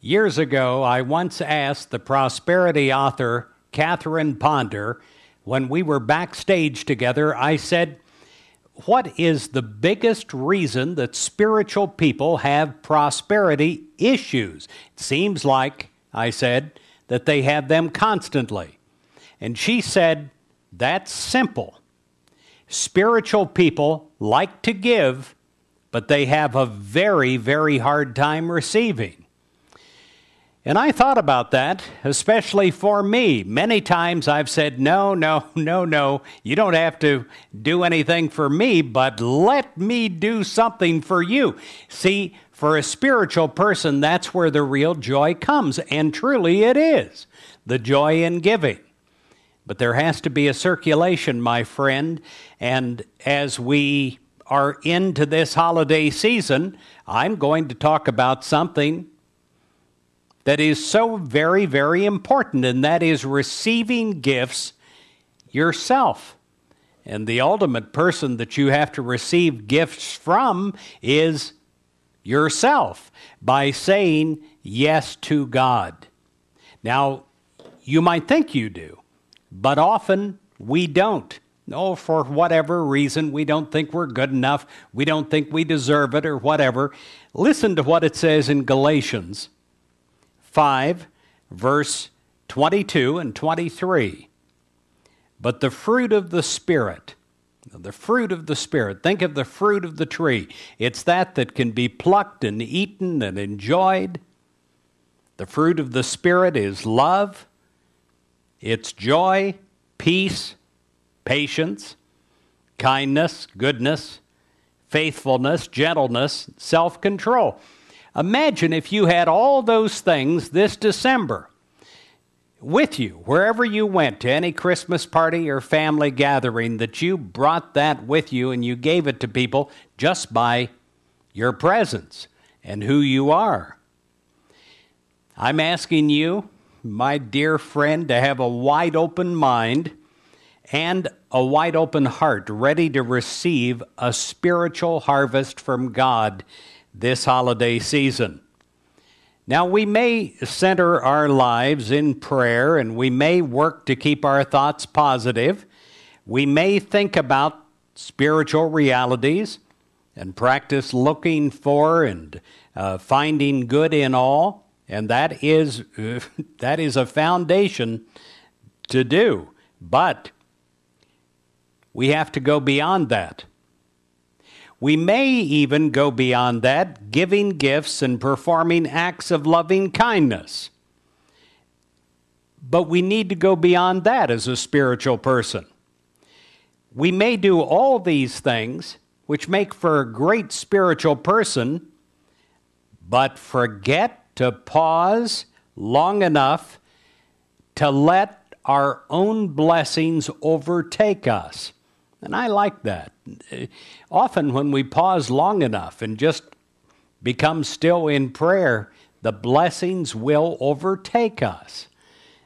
Years ago, I once asked the prosperity author Catherine Ponder, when we were backstage together, I said, what is the biggest reason that spiritual people have prosperity issues? It seems like, I said, that they have them constantly. And she said, that's simple. Spiritual people like to give, but they have a very, very hard time receiving. And I thought about that, especially for me. Many times I've said, no, you don't have to do anything for me, but let me do something for you. See, for a spiritual person, that's where the real joy comes, and truly it is, the joy in giving. But there has to be a circulation, my friend, and as we are into this holiday season, I'm going to talk about something that is so very, very important, and that is receiving gifts yourself. And the ultimate person that you have to receive gifts from is yourself, by saying yes to God. Now, you might think you do, but often we don't. No, for whatever reason, we don't think we're good enough, we don't think we deserve it, or whatever. Listen to what it says in Galatians 5, verse 22 and 23. But the fruit of the Spirit, think of the fruit of the tree. It's that can be plucked and eaten and enjoyed. The fruit of the Spirit is love, it's joy, peace, patience, kindness, goodness, faithfulness, gentleness, self-control. Imagine if you had all those things this December with you, wherever you went, to any Christmas party or family gathering, that you brought that with you and you gave it to people just by your presence and who you are. I'm asking you, my dear friend, to have a wide open mind and a wide open heart, ready to receive a spiritual harvest from God this holiday season. Now, we may center our lives in prayer, and we may work to keep our thoughts positive. We may think about spiritual realities and practice looking for and finding good in all, and that is a foundation to do. But we have to go beyond that. We may even go beyond that, giving gifts and performing acts of loving kindness. But we need to go beyond that as a spiritual person. We may do all these things, which make for a great spiritual person, but forget to pause long enough to let our own blessings overtake us. And I like that. Often when we pause long enough and just become still in prayer, the blessings will overtake us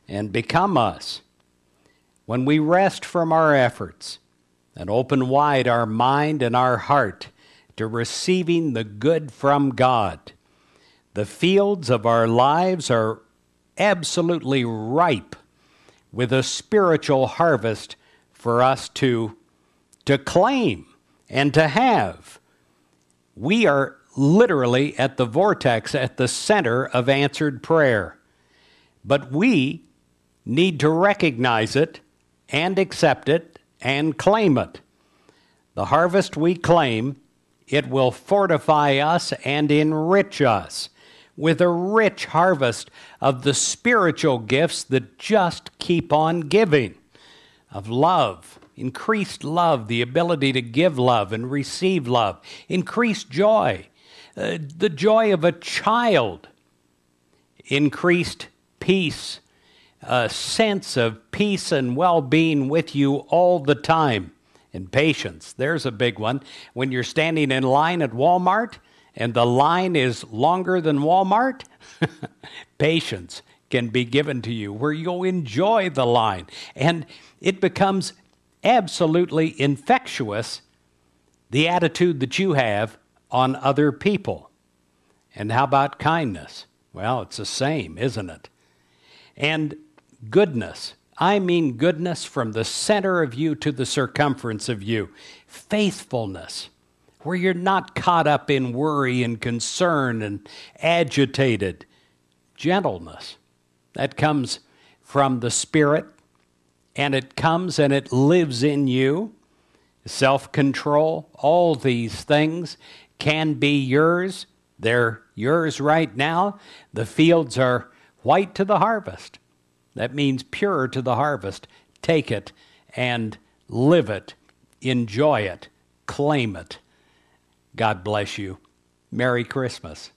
and become us. When we rest from our efforts and open wide our mind and our heart to receiving the good from God, the fields of our lives are absolutely ripe with a spiritual harvest for us to claim and to have. We are literally at the vortex, at the center of answered prayer. But we need to recognize it and accept it and claim it. The harvest we claim, it will fortify us and enrich us with a rich harvest of the spiritual gifts that just keep on giving, of love, increased love, the ability to give love and receive love, increased joy, the joy of a child, increased peace, a sense of peace and well-being with you all the time, and patience. There's a big one. When you're standing in line at Walmart and the line is longer than Walmart, patience can be given to you where you'll enjoy the line, and it becomes absolutely infectious, the attitude that you have on other people. And how about kindness? Well, it's the same, isn't it? And goodness. I mean goodness from the center of you to the circumference of you. Faithfulness, where you're not caught up in worry and concern and agitated. Gentleness, that comes from the Spirit, and it comes and it lives in you. Self-control, all these things can be yours. They're yours right now. The fields are white to the harvest. That means pure to the harvest. Take it and live it. Enjoy it. Claim it. God bless you. Merry Christmas.